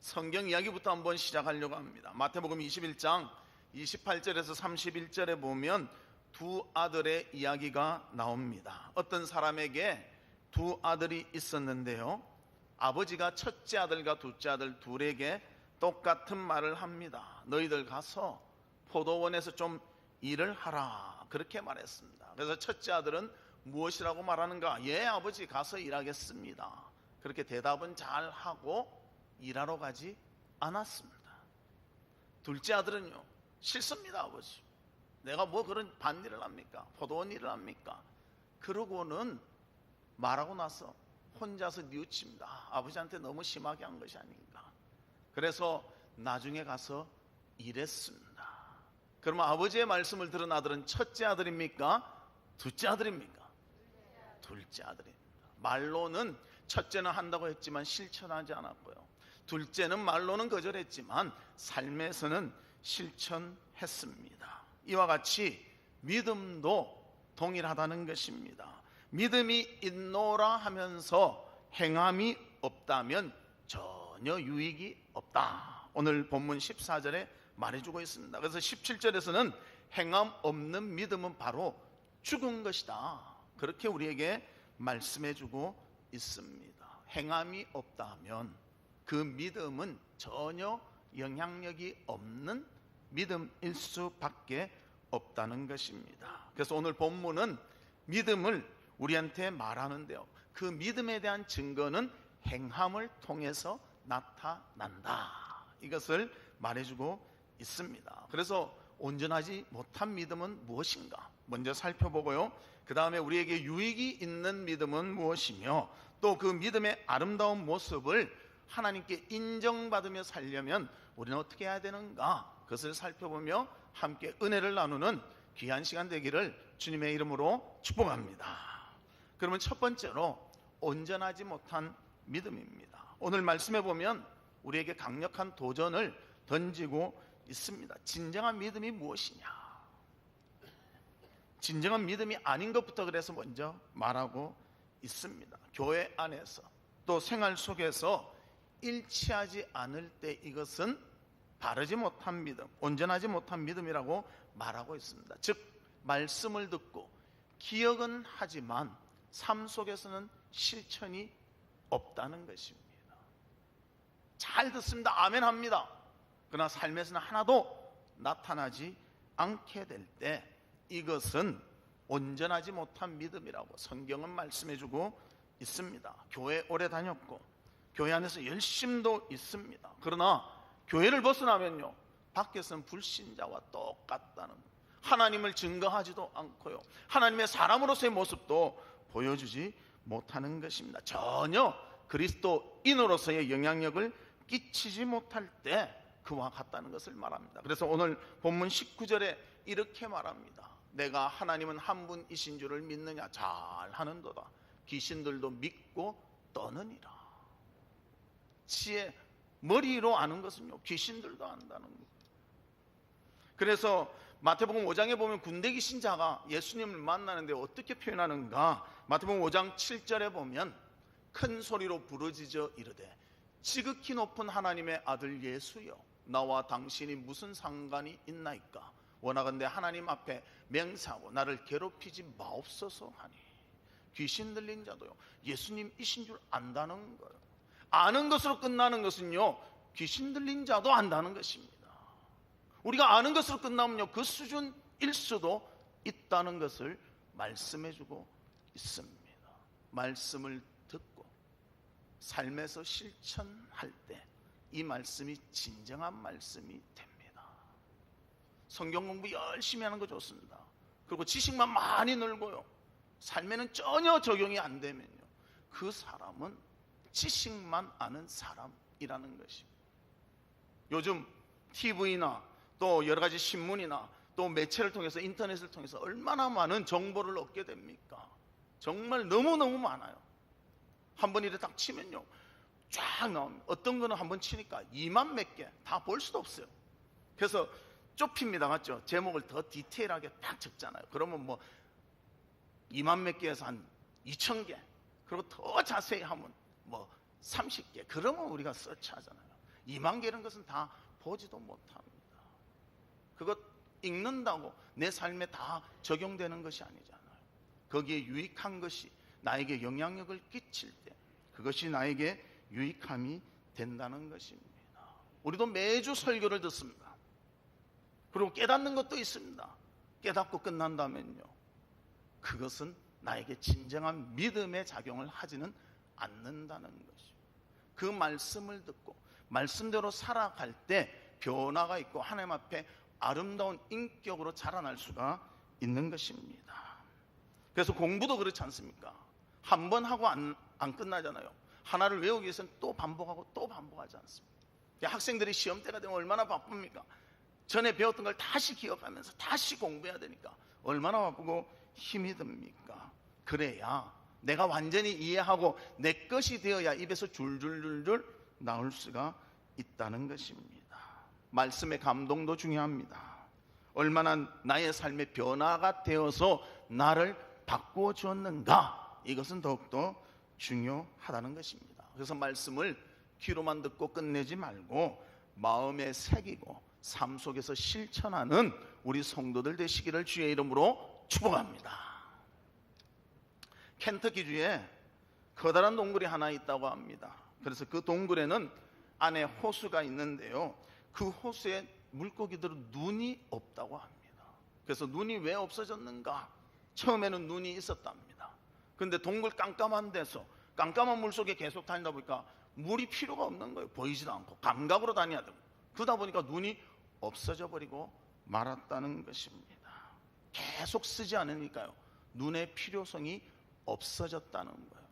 성경 이야기부터 한번 시작하려고 합니다. 마태복음 21장 28절에서 31절에 보면 두 아들의 이야기가 나옵니다. 어떤 사람에게 두 아들이 있었는데요, 아버지가 첫째 아들과 둘째 아들 둘에게 똑같은 말을 합니다. 너희들 가서 포도원에서 좀 일을 하라, 그렇게 말했습니다. 그래서 첫째 아들은 무엇이라고 말하는가? 예, 아버지, 가서 일하겠습니다. 그렇게 대답은 잘 하고 일하러 가지 않았습니다. 둘째 아들은요, 싫습니다. 아버지, 내가 뭐 그런 밭일을 합니까? 포도원 일을 합니까? 그러고는 말하고 나서 혼자서 뉘우칩니다. 아버지한테 너무 심하게 한 것이 아닌가. 그래서 나중에 가서 일했습니다. 그러면 아버지의 말씀을 들은 아들은 첫째 아들입니까? 둘째 아들입니까? 둘째 아들입니다. 말로는 첫째는 한다고 했지만 실천하지 않았고요, 둘째는 말로는 거절했지만 삶에서는 실천했습니다. 이와 같이 믿음도 동일하다는 것입니다. 믿음이 있노라 하면서 행함이 없다면 전혀 유익이 없다. 오늘 본문 14절에 말해주고 있습니다. 그래서 17절에서는 행함 없는 믿음은 바로 죽은 것이다, 그렇게 우리에게 말씀해주고 있습니다. 행함이 없다면 그 믿음은 전혀 영향력이 없는 믿음일 수밖에 없다는 것입니다. 그래서 오늘 본문은 믿음을 우리한테 말하는데요, 그 믿음에 대한 증거는 행함을 통해서 나타난다, 이것을 말해주고 있습니다. 그래서 온전하지 못한 믿음은 무엇인가 먼저 살펴보고요, 그 다음에 우리에게 유익이 있는 믿음은 무엇이며 또 그 믿음의 아름다운 모습을 하나님께 인정받으며 살려면 우리는 어떻게 해야 되는가, 그것을 살펴보며 함께 은혜를 나누는 귀한 시간 되기를 주님의 이름으로 축복합니다. 그러면 첫 번째로 온전하지 못한 믿음입니다. 오늘 말씀해 보면 우리에게 강력한 도전을 던지고 있습니다. 진정한 믿음이 무엇이냐, 진정한 믿음이 아닌 것부터 그래서 먼저 말하고 있습니다. 교회 안에서 또 생활 속에서 일치하지 않을 때 이것은 바르지 못한 믿음, 온전하지 못한 믿음이라고 말하고 있습니다. 즉 말씀을 듣고 기억은 하지만 삶 속에서는 실천이 없다는 것입니다. 잘 듣습니다, 아멘 합니다. 그러나 삶에서는 하나도 나타나지 않게 될 때 이것은 온전하지 못한 믿음이라고 성경은 말씀해주고 있습니다. 교회 오래 다녔고 교회 안에서 열심도 있습니다. 그러나 교회를 벗어나면요, 밖에서는 불신자와 똑같다는, 하나님을 증거하지도 않고요, 하나님의 사람으로서의 모습도 보여주지 못하는 것입니다. 전혀 그리스도인으로서의 영향력을 끼치지 못할 때 그와 같다는 것을 말합니다. 그래서 오늘 본문 19절에 이렇게 말합니다. 내가 하나님은 한 분이신 줄을 믿느냐, 잘 하는도다. 귀신들도 믿고 떠느니라. 지혜 머리로 아는 것은요, 귀신들도 안다는 것. 그래서 마태복음 5장에 보면 군대 귀신자가 예수님을 만나는데 어떻게 표현하는가, 마태복음 5장 7절에 보면 큰 소리로 부르짖어 이르되 지극히 높은 하나님의 아들 예수여, 나와 당신이 무슨 상관이 있나이까? 원하건대 하나님 앞에 맹세하고 나를 괴롭히지 마옵소서 하니. 귀신 들린 자도요, 예수님이신 줄 안다는 거예요. 아는 것으로 끝나는 것은요, 귀신 들린 자도 안다는 것입니다. 우리가 아는 것으로 끝나면요, 그 수준일 수도 있다는 것을 말씀해주고 있습니다. 말씀을 듣고 삶에서 실천할 때 이 말씀이 진정한 말씀이 됩니다. 성경 공부 열심히 하는 거 좋습니다. 그리고 지식만 많이 늘고요, 삶에는 전혀 적용이 안 되면요, 그 사람은 지식만 아는 사람이라는 것입니다. 요즘 TV나 또 여러 가지 신문이나 또 매체를 통해서, 인터넷을 통해서 얼마나 많은 정보를 얻게 됩니까? 정말 너무너무 많아요. 한번 이래 딱 치면요, 쫙 나옵니다. 어떤 거는 한번 치니까 2만 몇 개 다 볼 수도 없어요. 그래서 좁힙니다, 맞죠? 제목을 더 디테일하게 딱 적잖아요. 그러면 뭐 2만 몇 개에서 한 2,000개, 그리고 더 자세히 하면 뭐 30개, 그러면 우리가 서치하잖아요. 2만 개 이런 것은 다 보지도 못합니다. 그것 읽는다고 내 삶에 다 적용되는 것이 아니잖아요. 거기에 유익한 것이 나에게 영향력을 끼칠 때 그것이 나에게 유익함이 된다는 것입니다. 우리도 매주 설교를 듣습니다. 그리고 깨닫는 것도 있습니다. 깨닫고 끝난다면요, 그것은 나에게 진정한 믿음의 작용을 하지는 않는다는 것이죠. 그 말씀을 듣고 말씀대로 살아갈 때 변화가 있고 하나님 앞에 아름다운 인격으로 자라날 수가 있는 것입니다. 그래서 공부도 그렇지 않습니까? 한 번 하고 안 끝나잖아요. 하나를 외우기 위해서는 또 반복하고 또 반복하지 않습니다. 학생들이 시험 때가 되면 얼마나 바쁩니까? 전에 배웠던 걸 다시 기억하면서 다시 공부해야 되니까 얼마나 바쁘고 힘이 듭니까? 그래야 내가 완전히 이해하고 내 것이 되어야 입에서 줄줄줄줄 나올 수가 있다는 것입니다. 말씀의 감동도 중요합니다. 얼마나 나의 삶의 변화가 되어서 나를 바꾸어 주었는가, 이것은 더욱더 중요하다는 것입니다. 그래서 말씀을 귀로만 듣고 끝내지 말고 마음에 새기고 삶 속에서 실천하는 우리 성도들 되시기를 주의 이름으로 축복합니다. 켄터키주에 커다란 동굴이 하나 있다고 합니다. 그래서 그 동굴에는 안에 호수가 있는데요, 그 호수에 물고기들은 눈이 없다고 합니다. 그래서 눈이 왜 없어졌는가? 처음에는 눈이 있었답니다. 그런데 동굴 깜깜한 데서 깜깜한 물 속에 계속 다니다 보니까 물이 필요가 없는 거예요. 보이지도 않고 감각으로 다녀야 되고, 그러다 보니까 눈이 없어져 버리고 말았다는 것입니다. 계속 쓰지 않으니까요, 눈의 필요성이 없어졌다는 거예요.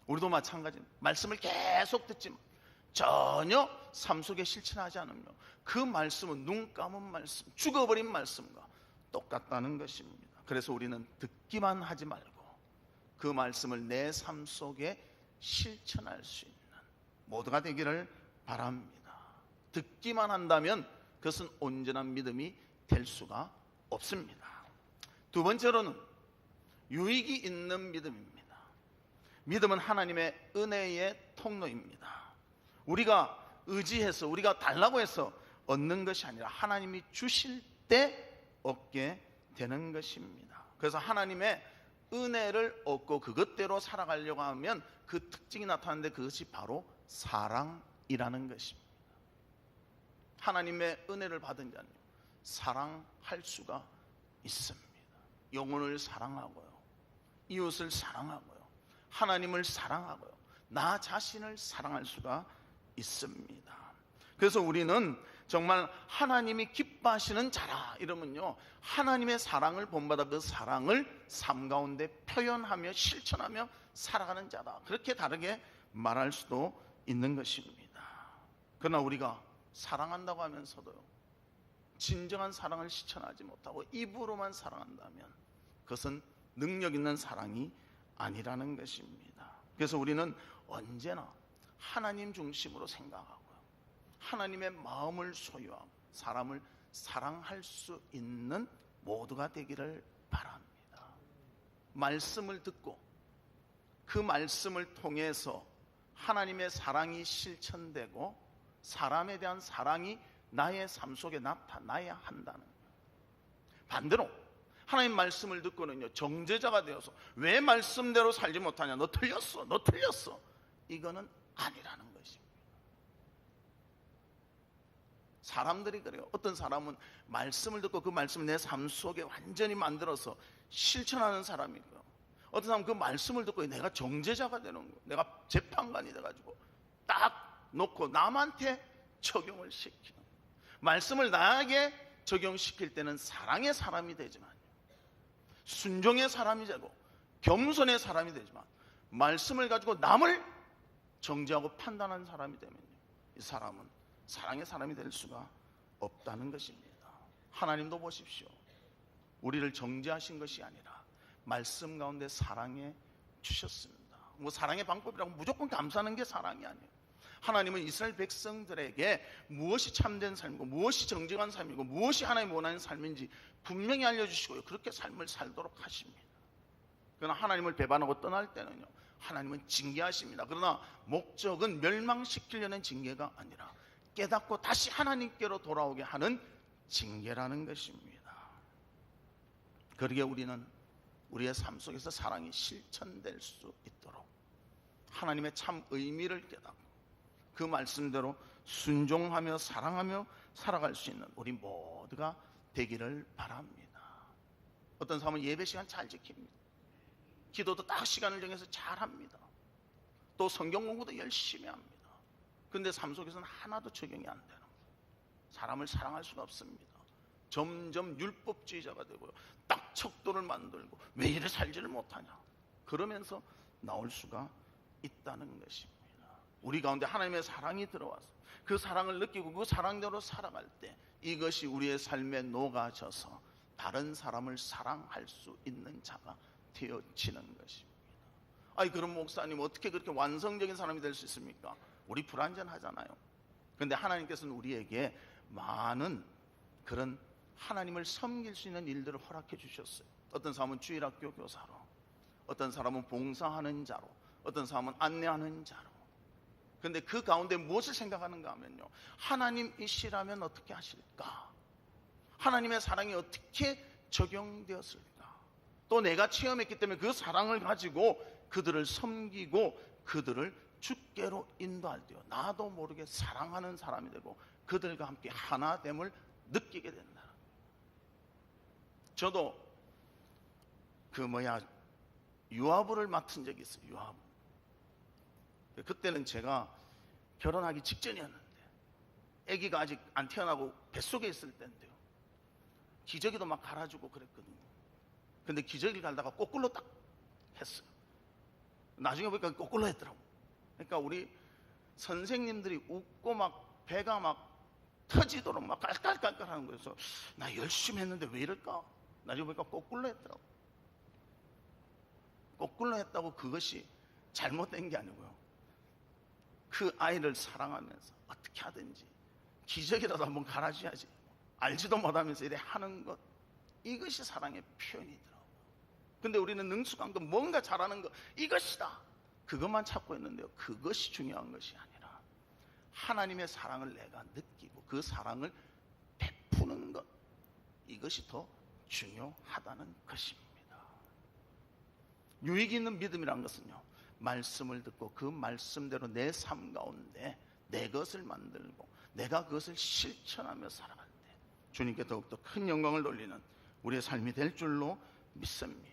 우리도 마찬가지입니다. 말씀을 계속 듣지만 전혀 삶 속에 실천하지 않으며 그 말씀은 눈 감은 말씀, 죽어버린 말씀과 똑같다는 것입니다. 그래서 우리는 듣기만 하지 말고 그 말씀을 내 삶 속에 실천할 수 있는 모두가 되기를 바랍니다. 듣기만 한다면 그것은 온전한 믿음이 될 수가 없습니다. 두 번째로는 유익이 있는 믿음입니다. 믿음은 하나님의 은혜의 통로입니다. 우리가 의지해서, 우리가 달라고 해서 얻는 것이 아니라 하나님이 주실 때 얻게 되는 것입니다. 그래서 하나님의 은혜를 얻고 그것대로 살아가려고 하면 그 특징이 나타나는데 그것이 바로 사랑이라는 것입니다. 하나님의 은혜를 받은 자는 사랑할 수가 있습니다. 영혼을 사랑하고요, 이웃을 사랑하고요, 하나님을 사랑하고요, 나 자신을 사랑할 수가 있습니다. 그래서 우리는 정말 하나님이 기뻐하시는 자라 이러면요, 하나님의 사랑을 본받아 그 사랑을 삶 가운데 표현하며 실천하며 살아가는 자다, 그렇게 다르게 말할 수도 있는 것입니다. 그러나 우리가 사랑한다고 하면서도요, 진정한 사랑을 실천하지 못하고 입으로만 사랑한다면 그것은 능력 있는 사랑이 아니라는 것입니다. 그래서 우리는 언제나 하나님 중심으로 생각하고요, 하나님의 마음을 소유하고 사람을 사랑할 수 있는 모두가 되기를 바랍니다. 말씀을 듣고 그 말씀을 통해서 하나님의 사랑이 실천되고 사람에 대한 사랑이 나의 삶 속에 나타나야 한다는 거예요. 반대로 하나님 말씀을 듣고는요, 정죄자가 되어서 왜 말씀대로 살지 못하냐, 너 틀렸어, 너 틀렸어, 이거는 아니라는 것입니다. 사람들이 그래요. 어떤 사람은 말씀을 듣고 그 말씀을 내 삶 속에 완전히 만들어서 실천하는 사람이고요, 어떤 사람은 그 말씀을 듣고 내가 정죄자가 되는 거예요. 내가 재판관이 돼가지고 딱 놓고 남한테 적용을 시키는 거예요. 말씀을 나에게 적용시킬 때는 사랑의 사람이 되지만, 순종의 사람이 되고 겸손의 사람이 되지만, 말씀을 가지고 남을 정죄하고 판단하는 사람이 되면요, 이 사람은 사랑의 사람이 될 수가 없다는 것입니다. 하나님도 보십시오. 우리를 정죄하신 것이 아니라 말씀 가운데 사랑해 주셨습니다. 뭐 사랑의 방법이라고 무조건 감사하는 게 사랑이 아니에요. 하나님은 이스라엘 백성들에게 무엇이 참된 삶이고 무엇이 정직한 삶이고 무엇이 하나님 원하는 삶인지 분명히 알려주시고요, 그렇게 삶을 살도록 하십니다. 그러나 하나님을 배반하고 떠날 때는요, 하나님은 징계하십니다. 그러나 목적은 멸망시키려는 징계가 아니라 깨닫고 다시 하나님께로 돌아오게 하는 징계라는 것입니다. 그러기에 우리는 우리의 삶 속에서 사랑이 실천될 수 있도록 하나님의 참 의미를 깨닫고 그 말씀대로 순종하며 사랑하며 살아갈 수 있는 우리 모두가 되기를 바랍니다. 어떤 사람은 예배 시간 잘 지킵니다. 기도도 딱 시간을 정해서 잘합니다. 또 성경 공부도 열심히 합니다. 그런데 삶 속에서는 하나도 적용이 안 되는 거예요. 사람을 사랑할 수가 없습니다. 점점 율법주의자가 되고요, 딱 척도를 만들고 왜 이래 살지를 못하냐, 그러면서 나올 수가 있다는 것입니다. 우리 가운데 하나님의 사랑이 들어와서 그 사랑을 느끼고 그 사랑대로 살아갈 때 이것이 우리의 삶에 녹아져서 다른 사람을 사랑할 수 있는 자가 되어지는 것입니다. 아니 그럼 목사님 어떻게 그렇게 완성적인 사람이 될 수 있습니까? 우리 불완전하잖아요. 그런데 하나님께서는 우리에게 많은 그런 하나님을 섬길 수 있는 일들을 허락해 주셨어요. 어떤 사람은 주일학교 교사로, 어떤 사람은 봉사하는 자로, 어떤 사람은 안내하는 자로. 그런데 그 가운데 무엇을 생각하는가 하면요, 하나님이시라면 어떻게 하실까? 하나님의 사랑이 어떻게 적용되었을까? 또 내가 체험했기 때문에 그 사랑을 가지고 그들을 섬기고 그들을 주께로 인도할 때요, 나도 모르게 사랑하는 사람이 되고 그들과 함께 하나됨을 느끼게 된다. 저도 유아부를 맡은 적이 있어요. 유아부. 그때는 제가 결혼하기 직전이었는데 아기가 아직 안 태어나고 뱃속에 있을 때인데요, 기저귀도 막 갈아주고 그랬거든요. 근데 기저귀를 갈다가 거꾸로 딱 했어요. 나중에 보니까 거꾸로 했더라고요. 그러니까 우리 선생님들이 웃고 막 배가 막 터지도록 막 깔깔깔깔 하는 거예요. 그래서 나 열심히 했는데 왜 이럴까? 나중에 보니까 거꾸로 했더라고요. 거꾸로 했다고 그것이 잘못된 게 아니고요, 그 아이를 사랑하면서 어떻게 하든지 기저귀라도 한번 갈아줘야지, 알지도 못하면서 이래 하는 것, 이것이 사랑의 표현이더라고요. 근데 우리는 능숙한 거, 뭔가 잘하는 거, 이것이다, 그것만 찾고 있는데요, 그것이 중요한 것이 아니라 하나님의 사랑을 내가 느끼고 그 사랑을 베푸는 것, 이것이 더 중요하다는 것입니다. 유익 있는 믿음이란 것은요, 말씀을 듣고 그 말씀대로 내 삶 가운데 내 것을 만들고 내가 그것을 실천하며 살아갈 때 주님께 더욱더 큰 영광을 돌리는 우리의 삶이 될 줄로 믿습니다.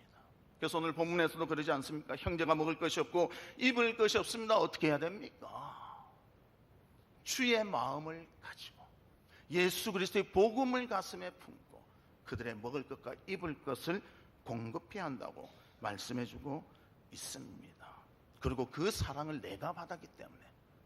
그래서 오늘 본문에서도 그러지 않습니까? 형제가 먹을 것이 없고 입을 것이 없습니다. 어떻게 해야 됩니까? 주의 마음을 가지고 예수 그리스도의 복음을 가슴에 품고 그들의 먹을 것과 입을 것을 공급해야 한다고 말씀해주고 있습니다. 그리고 그 사랑을 내가 받았기 때문에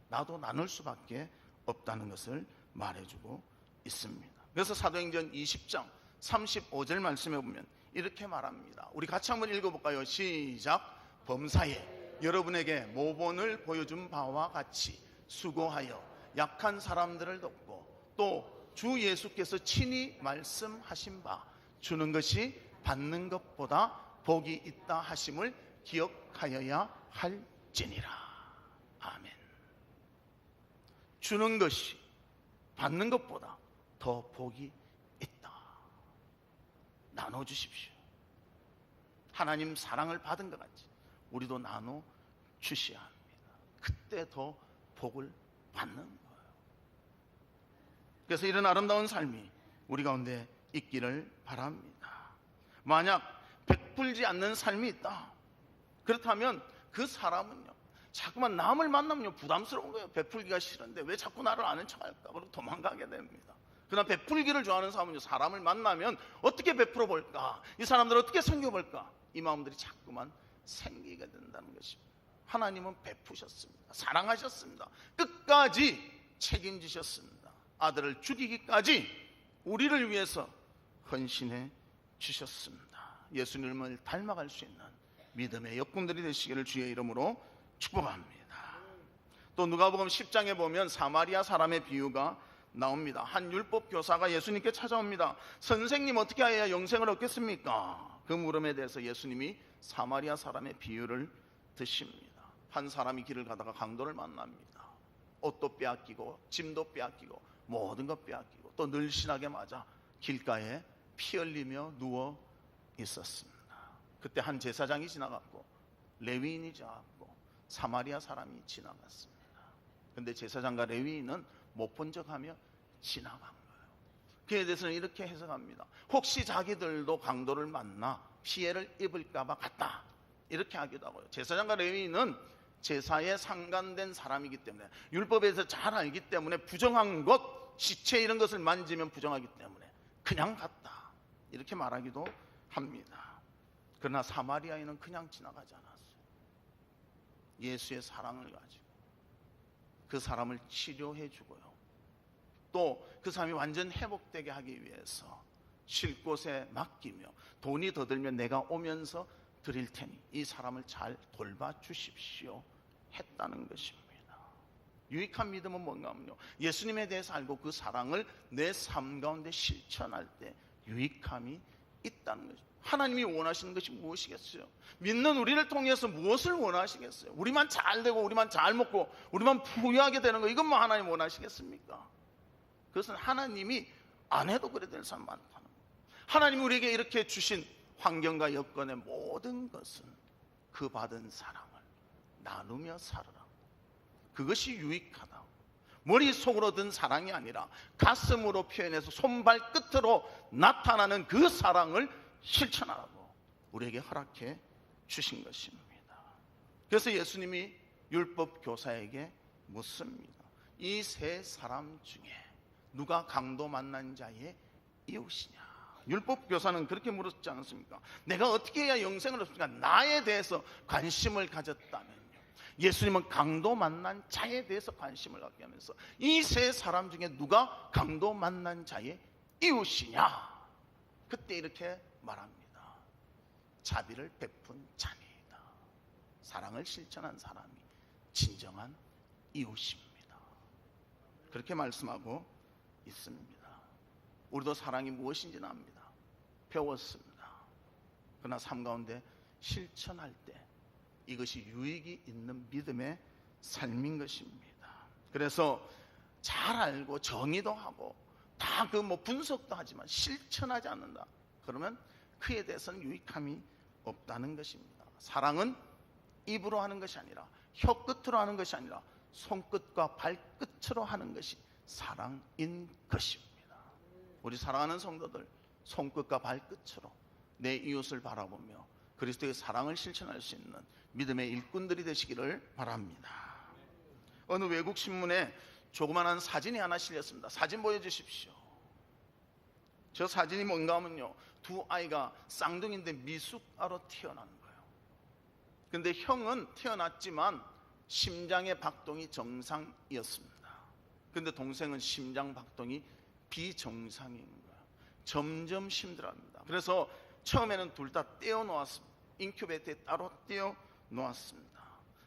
나도 나눌 수밖에 없다는 것을 말해주고 있습니다. 그래서 사도행전 20장 35절 말씀해 보면 이렇게 말합니다. 우리 같이 한번 읽어볼까요? 시작. 범사에 여러분에게 모본을 보여준 바와 같이 수고하여 약한 사람들을 돕고 또 주 예수께서 친히 말씀하신 바 주는 것이 받는 것보다 복이 있다 하심을 기억하여야 할지니라. 아멘. 주는 것이 받는 것보다 더 복이 있다. 나눠주십시오. 하나님 사랑을 받은 것 같이 우리도 나눠 주셔야 합니다. 그때 더 복을 받는 거예요. 그래서 이런 아름다운 삶이 우리 가운데 있기를 바랍니다. 만약 베풀지 않는 삶이 있다, 그렇다면 그 사람은요, 자꾸만 남을 만나면 부담스러운 거예요. 베풀기가 싫은데 왜 자꾸 나를 아는 척할까? 그리고 도망가게 됩니다. 그러나 베풀기를 좋아하는 사람은요, 사람을 만나면 어떻게 베풀어 볼까? 이 사람들을 어떻게 섬겨볼까? 이 마음들이 자꾸만 생기게 된다는 것입니다. 하나님은 베푸셨습니다. 사랑하셨습니다. 끝까지 책임지셨습니다. 아들을 죽이기까지 우리를 위해서 헌신해 주셨습니다. 예수님을 닮아갈 수 있는 믿음의 여군들이 되시기를 주의 이름으로 축복합니다. 또 누가복음 10장에 보면 사마리아 사람의 비유가 나옵니다. 한 율법 교사가 예수님께 찾아옵니다. 선생님, 어떻게 해야 영생을 얻겠습니까? 그 물음에 대해서 예수님이 사마리아 사람의 비유를 드십니다. 한 사람이 길을 가다가 강도를 만납니다. 옷도 빼앗기고 짐도 빼앗기고 모든 것 빼앗기고 또 늘씬하게 맞아 길가에 피 흘리며 누워 있었습니다. 그때 한 제사장이 지나갔고 레위인이 지나갔고 사마리아 사람이 지나갔습니다. 그런데 제사장과 레위인은 못 본 척하며 지나간 거예요. 그에 대해서는 이렇게 해석합니다. 혹시 자기들도 강도를 만나 피해를 입을까 봐 갔다, 이렇게 하기도 하고요. 제사장과 레위인은 제사에 상관된 사람이기 때문에 율법에서 잘 알기 때문에 부정한 것, 시체 이런 것을 만지면 부정하기 때문에 그냥 갔다, 이렇게 말하기도 합니다. 그러나 사마리아인은 그냥 지나가지 않았어요. 예수의 사랑을 가지고 그 사람을 치료해 주고요, 또 그 사람이 완전 회복되게 하기 위해서 쉴 곳에 맡기며 돈이 더 들면 내가 오면서 드릴 테니 이 사람을 잘 돌봐 주십시오 했다는 것입니다. 유익한 믿음은 뭔가 하면요, 예수님에 대해서 알고 그 사랑을 내 삶 가운데 실천할 때 유익함이 있다는 거죠. 하나님이 원하시는 것이 무엇이겠어요? 믿는 우리를 통해서 무엇을 원하시겠어요? 우리만 잘 되고 우리만 잘 먹고 우리만 부유하게 되는 거, 이것만 하나님 원하시겠습니까? 그것은 하나님이 안 해도 그래 될 사람 많다는 거예요. 하나님이 우리에게 이렇게 주신 환경과 여건의 모든 것은 그 받은 사랑을 나누며 살아라, 그것이 유익하다. 머릿속으로 든 사랑이 아니라 가슴으로 표현해서 손발끝으로 나타나는 그 사랑을 실천하라고 우리에게 허락해 주신 것입니다. 그래서 예수님이 율법 교사에게 묻습니다. 이 세 사람 중에 누가 강도 만난 자의 이웃이냐? 율법 교사는 그렇게 물었지 않습니까? 내가 어떻게 해야 영생을 얻습니까? 나에 대해서 관심을 가졌다면요, 예수님은 강도 만난 자에 대해서 관심을 갖게 하면서 이 세 사람 중에 누가 강도 만난 자의 이웃이냐? 그때 이렇게 말합니다. 자비를 베푼 자니이다. 사랑을 실천한 사람이 진정한 이웃입니다. 그렇게 말씀하고 있습니다. 우리도 사랑이 무엇인지는 압니다. 배웠습니다. 그러나 삶 가운데 실천할 때 이것이 유익이 있는 믿음의 삶인 것입니다. 그래서 잘 알고 정의도 하고 다 분석도 하지만 실천하지 않는다, 그러면 그에 대해서는 유익함이 없다는 것입니다. 사랑은 입으로 하는 것이 아니라 혀끝으로 하는 것이 아니라 손끝과 발끝으로 하는 것이 사랑인 것입니다. 우리 사랑하는 성도들, 손끝과 발끝으로 내 이웃을 바라보며 그리스도의 사랑을 실천할 수 있는 믿음의 일꾼들이 되시기를 바랍니다. 어느 외국 신문에 조그만한 사진이 하나 실렸습니다. 사진 보여주십시오. 저 사진이 뭔가 하면요, 두 아이가 쌍둥이인데 미숙아로 태어나는 거예요. 그런데 형은 태어났지만 심장의 박동이 정상이었습니다. 그런데 동생은 심장 박동이 비정상인 거예요. 점점 힘들어합니다. 그래서 처음에는 둘 다 떼어 놓았습니다. 인큐베이터에 따로 떼어 놓았습니다.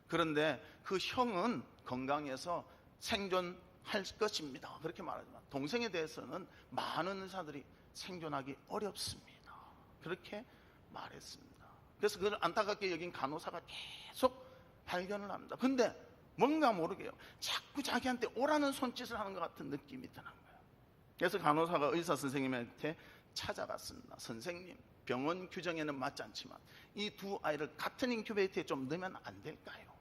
그런데 그 형은 건강해서 생존할 것입니다, 그렇게 말하지만 동생에 대해서는 많은 의사들이 생존하기 어렵습니다, 그렇게 말했습니다. 그래서 그걸 안타깝게 여긴 간호사가 계속 발견을 합니다. 근데 뭔가 모르게요, 자꾸 자기한테 오라는 손짓을 하는 것 같은 느낌이 드는 거예요. 그래서 간호사가 의사 선생님한테 찾아갔습니다. 선생님, 병원 규정에는 맞지 않지만 이 두 아이를 같은 인큐베이터에 좀 넣으면 안 될까요?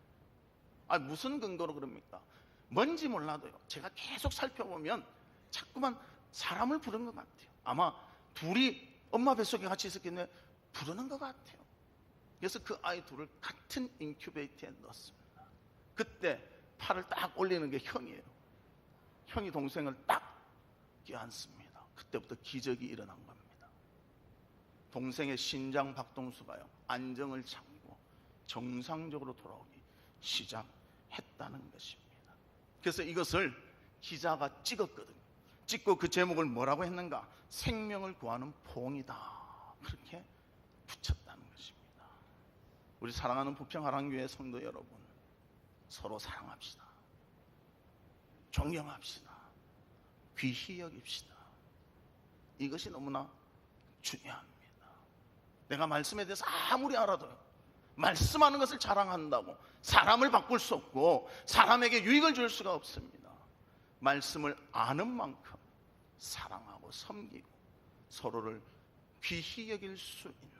무슨 근거로 그럽니까? 뭔지 몰라도요, 제가 계속 살펴보면 자꾸만 사람을 부르는 것 같아요. 아마 둘이 엄마 뱃속에 같이 있었겠네, 부르는 것 같아요. 그래서 그 아이 둘을 같은 인큐베이터에 넣었습니다. 그때 팔을 딱 올리는 게 형이에요. 형이 동생을 딱 껴안습니다. 그때부터 기적이 일어난 겁니다. 동생의 심장 박동수가요, 안정을 찾고 정상적으로 돌아오기 시작했다는 것입니다. 그래서 이것을 기자가 찍었거든요. 찍고 그 제목을 뭐라고 했는가? 생명을 구하는 포옹이다, 그렇게 붙였다는 것입니다. 우리 사랑하는 부평하랑교회 성도 여러분, 서로 사랑합시다. 존경합시다. 귀히 여깁시다. 이것이 너무나 중요합니다. 내가 말씀에 대해서 아무리 알아도요, 말씀하는 것을 자랑한다고 사람을 바꿀 수 없고 사람에게 유익을 줄 수가 없습니다. 말씀을 아는 만큼 사랑하고 섬기고 서로를 귀히 여길 수 있는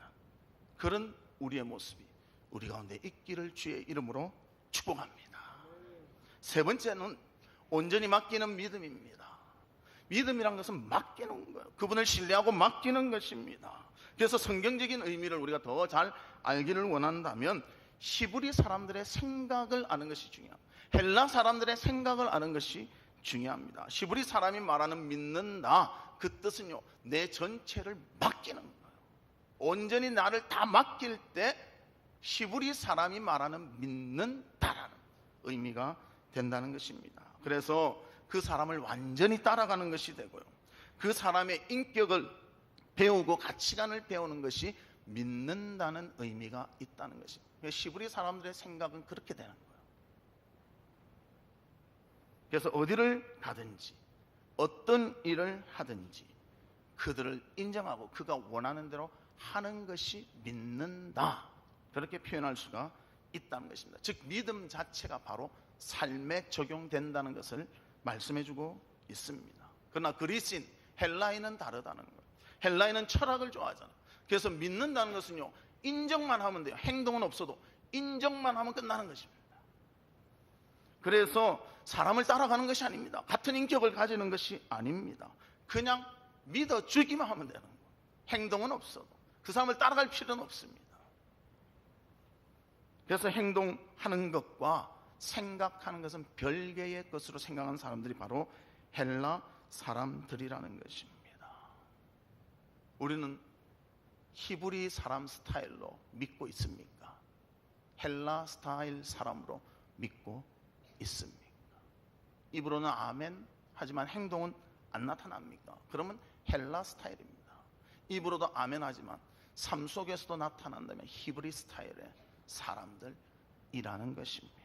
그런 우리의 모습이 우리 가운데 있기를 주의 이름으로 축복합니다. 세 번째는 온전히 맡기는 믿음입니다. 믿음이란 것은 맡기는 거예요. 그분을 신뢰하고 맡기는 것입니다. 그래서 성경적인 의미를 우리가 더 잘 알기를 원한다면 히브리 사람들의 생각을 아는 것이 중요합니다. 헬라 사람들의 생각을 아는 것이 중요합니다. 히브리 사람이 말하는 믿는다, 그 뜻은요, 내 전체를 맡기는 거예요. 온전히 나를 다 맡길 때 히브리 사람이 말하는 믿는다라는 의미가 된다는 것입니다. 그래서 그 사람을 완전히 따라가는 것이 되고요, 그 사람의 인격을 배우고 가치관을 배우는 것이 믿는다는 의미가 있다는 것입니다. 히브리 사람들의 생각은 그렇게 되는 거예요. 그래서 어디를 가든지 어떤 일을 하든지 그들을 인정하고 그가 원하는 대로 하는 것이 믿는다, 그렇게 표현할 수가 있다는 것입니다. 즉 믿음 자체가 바로 삶에 적용된다는 것을 말씀해주고 있습니다. 그러나 그리스인, 헬라인은 다르다는 거예요. 헬라인은 철학을 좋아하잖아요. 그래서 믿는다는 것은요, 인정만 하면 돼요. 행동은 없어도 인정만 하면 끝나는 것입니다. 그래서 사람을 따라가는 것이 아닙니다. 같은 인격을 가지는 것이 아닙니다. 그냥 믿어주기만 하면 되는 거예요. 행동은 없어도 그 사람을 따라갈 필요는 없습니다. 그래서 행동하는 것과 생각하는 것은 별개의 것으로 생각하는 사람들이 바로 헬라 사람들이라는 것입니다. 우리는 히브리 사람 스타일로 믿고 있습니까? 헬라 스타일 사람으로 믿고 있습니까? 입으로는 아멘 하지만 행동은 안 나타납니까? 그러면 헬라 스타일입니다. 입으로도 아멘 하지만 삶 속에서도 나타난다면 히브리 스타일의 사람들이라는 것입니다.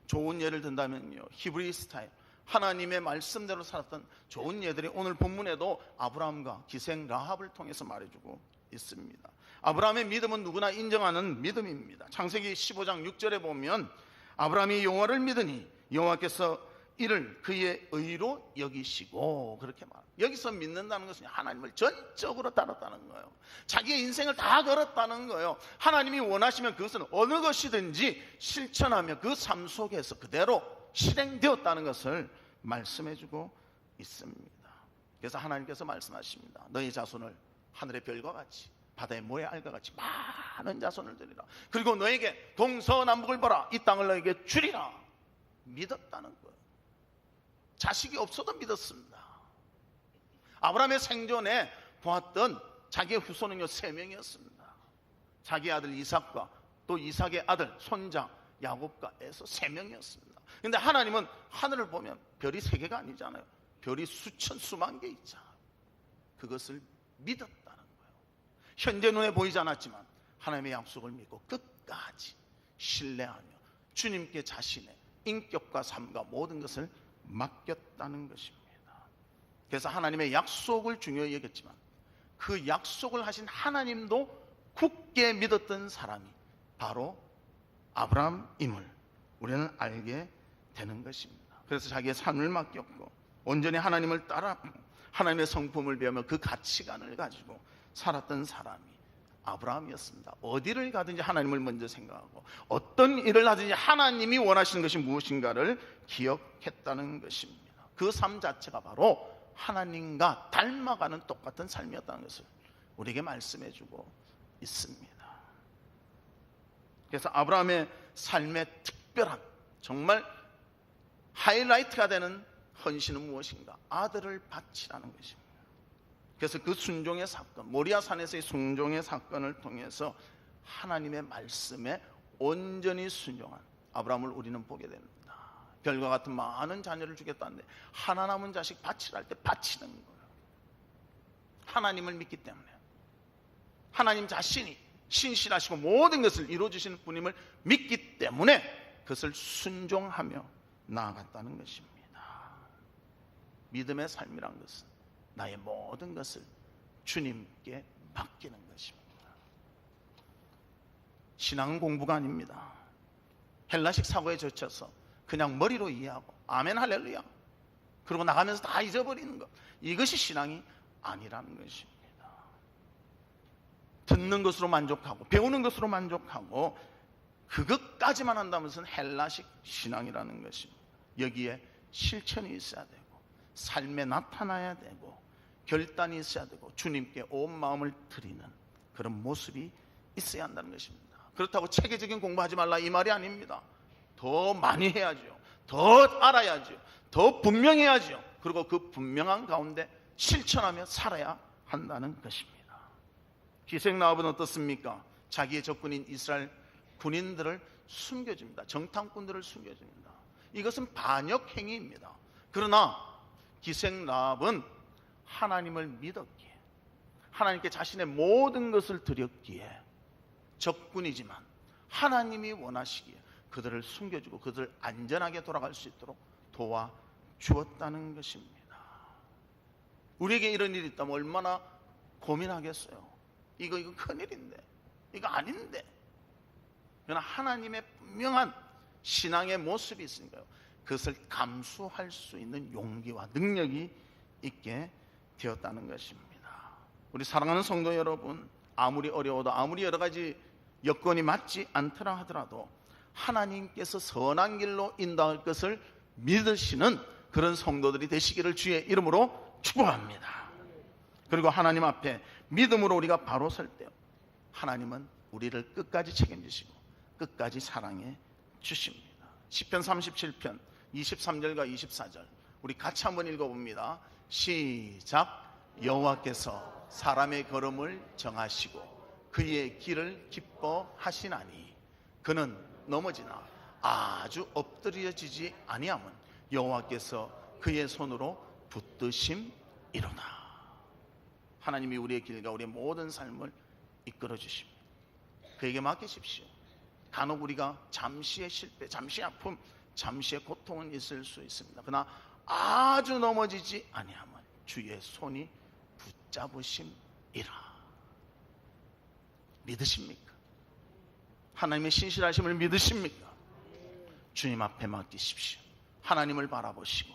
좋은 예를 든다면요, 히브리 스타일, 하나님의 말씀대로 살았던 좋은 예들이 오늘 본문에도 아브라함과 기생 라합을 통해서 말해주고 있습니다. 아브라함의 믿음은 누구나 인정하는 믿음입니다. 창세기 15장 6절에 보면 아브라함이 여호와를 믿으니 여호와께서 이를 그의 의로 여기시고, 그렇게 말합니다. 여기서 믿는다는 것은 하나님을 전적으로 따랐다는 거예요. 자기의 인생을 다 걸었다는 거예요. 하나님이 원하시면 그것은 어느 것이든지 실천하며 그 삶 속에서 그대로 실행되었다는 것을 말씀해주고 있습니다. 그래서 하나님께서 말씀하십니다. 너희 자손을 하늘의 별과 같이 바다의 모의 알과 같이 많은 자손을 드리라. 그리고 너에게 동서남북을 보라. 이 땅을 너에게 주리라. 믿었다는 거예요. 자식이 없어도 믿었습니다. 아브라함의 생전에 보았던 자기의 후손은요 3명이었습니다. 자기 아들 이삭과 또 이삭의 아들 손자 야곱과 해서 3명이었습니다. 그런데 하나님은 하늘을 보면 별이 3개가 아니잖아요. 별이 수천 수만 개 있잖아요. 그것을 믿었다는 거예요. 현재 눈에 보이지 않았지만 하나님의 약속을 믿고 끝까지 신뢰하며 주님께 자신의 인격과 삶과 모든 것을 맡겼다는 것입니다. 그래서 하나님의 약속을 중요히 여겼지만 그 약속을 하신 하나님도 굳게 믿었던 사람이 바로 아브라함임을 우리는 알게 되는 것입니다. 그래서 자기의 삶을 맡겼고 온전히 하나님을 따라 하나님의 성품을 배우며 그 가치관을 가지고 살았던 사람이 아브라함이었습니다. 어디를 가든지 하나님을 먼저 생각하고 어떤 일을 하든지 하나님이 원하시는 것이 무엇인가를 기억했다는 것입니다. 그 삶 자체가 바로 하나님과 닮아가는 똑같은 삶이었다는 것을 우리에게 말씀해주고 있습니다. 그래서 아브라함의 삶의 특별한 정말 하이라이트가 되는 헌신은 무엇인가? 아들을 바치라는 것입니다. 그래서 그 순종의 사건, 모리아 산에서의 순종의 사건을 통해서 하나님의 말씀에 온전히 순종한 아브라함을 우리는 보게 됩니다. 별과 같은 많은 자녀를 주겠다는데 하나 남은 자식 바치라 할 때 바치는 거예요. 하나님을 믿기 때문에, 하나님 자신이 신실하시고 모든 것을 이루어주시는 분임을 믿기 때문에 그것을 순종하며 나아갔다는 것입니다. 믿음의 삶이란 것은 나의 모든 것을 주님께 맡기는 것입니다. 신앙은 공부가 아닙니다. 헬라식 사고에 젖혀서 그냥 머리로 이해하고 아멘 할렐루야 그러고 나가면서 다 잊어버리는 것, 이것이 신앙이 아니라는 것입니다. 듣는 것으로 만족하고 배우는 것으로 만족하고 그것까지만 한다면서는 헬라식 신앙이라는 것입니다. 여기에 실천이 있어야 되고 삶에 나타나야 되고 결단이 있어야 되고 주님께 온 마음을 드리는 그런 모습이 있어야 한다는 것입니다. 그렇다고 체계적인 공부하지 말라 이 말이 아닙니다. 더 많이 해야죠. 더 알아야죠. 더 분명해야죠. 그리고 그 분명한 가운데 실천하며 살아야 한다는 것입니다. 기생라합은 어떻습니까? 자기의 적군인 이스라엘 군인들을 숨겨줍니다. 정탐꾼들을 숨겨줍니다. 이것은 반역 행위입니다. 그러나 기생라합은 하나님을 믿었기에, 하나님께 자신의 모든 것을 드렸기에, 적군이지만 하나님이 원하시기에 그들을 숨겨주고 그들을 안전하게 돌아갈 수 있도록 도와주었다는 것입니다. 우리에게 이런 일이 있다면 얼마나 고민하겠어요. 이거 큰일인데, 이거 아닌데. 그러나 하나님의 분명한 신앙의 모습이 있으니까요, 그것을 감수할 수 있는 용기와 능력이 있게 되었다는 것입니다. 우리 사랑하는 성도 여러분, 아무리 어려워도 아무리 여러 가지 여건이 맞지 않더라 하더라도 하나님께서 선한 길로 인도할 것을 믿으시는 그런 성도들이 되시기를 주의 이름으로 축복합니다. 그리고 하나님 앞에 믿음으로 우리가 바로 설 때 하나님은 우리를 끝까지 책임지시고 끝까지 사랑해 주십니다. 시편 37편 23절과 24절 우리 같이 한번 읽어봅니다. 시작. 여호와께서 사람의 걸음을 정하시고 그의 길을 기뻐하시나니 그는 넘어지나 아주 엎드려지지 아니함은 여호와께서 그의 손으로 붙드심이로다. 하나님이 우리의 길과 우리의 모든 삶을 이끌어 주십니다. 그에게 맡기십시오. 간혹 우리가 잠시의 실패, 잠시의 아픔, 잠시의 고통은 있을 수 있습니다. 그러나 아주 넘어지지 아니함은 주의 손이 붙잡으심이라. 믿으십니까? 하나님의 신실하심을 믿으십니까? 주님 앞에 맡기십시오. 하나님을 바라보시고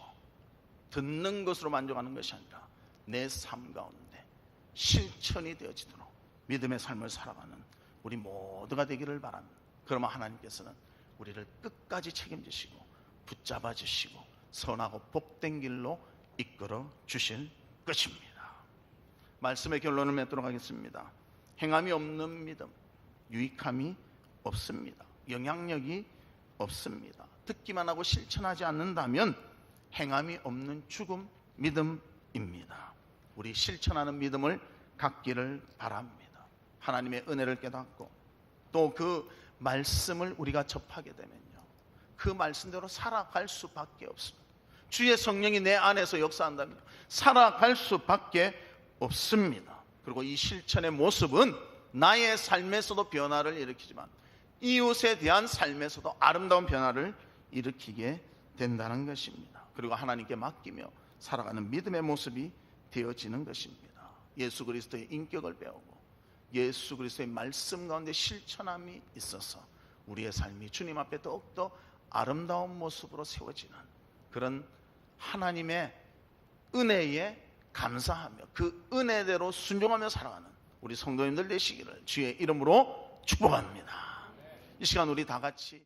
듣는 것으로 만족하는 것이 아니라 내 삶 가운데 실천이 되어지도록 믿음의 삶을 살아가는 우리 모두가 되기를 바랍니다. 그러면 하나님께서는 우리를 끝까지 책임지시고 붙잡아 주시고 선하고 복된 길로 이끌어 주실 것입니다. 말씀의 결론을 맺도록 하겠습니다. 행함이 없는 믿음, 유익함이 없습니다. 영향력이 없습니다. 듣기만 하고 실천하지 않는다면 행함이 없는 죽음 믿음입니다. 우리 실천하는 믿음을 갖기를 바랍니다. 하나님의 은혜를 깨닫고 또 그 말씀을 우리가 접하게 되면요, 그 말씀대로 살아갈 수밖에 없습니다. 주의 성령이 내 안에서 역사한다면 살아갈 수밖에 없습니다. 그리고 이 실천의 모습은 나의 삶에서도 변화를 일으키지만 이웃에 대한 삶에서도 아름다운 변화를 일으키게 된다는 것입니다. 그리고 하나님께 맡기며 살아가는 믿음의 모습이 되어지는 것입니다. 예수 그리스도의 인격을 배우고 예수 그리스도의 말씀 가운데 실천함이 있어서 우리의 삶이 주님 앞에 더욱더 아름다운 모습으로 세워지는 그런 하나님의 은혜에 감사하며 그 은혜대로 순종하며 살아가는 우리 성도님들 되시기를 주의 이름으로 축복합니다. 이 시간 우리 다 같이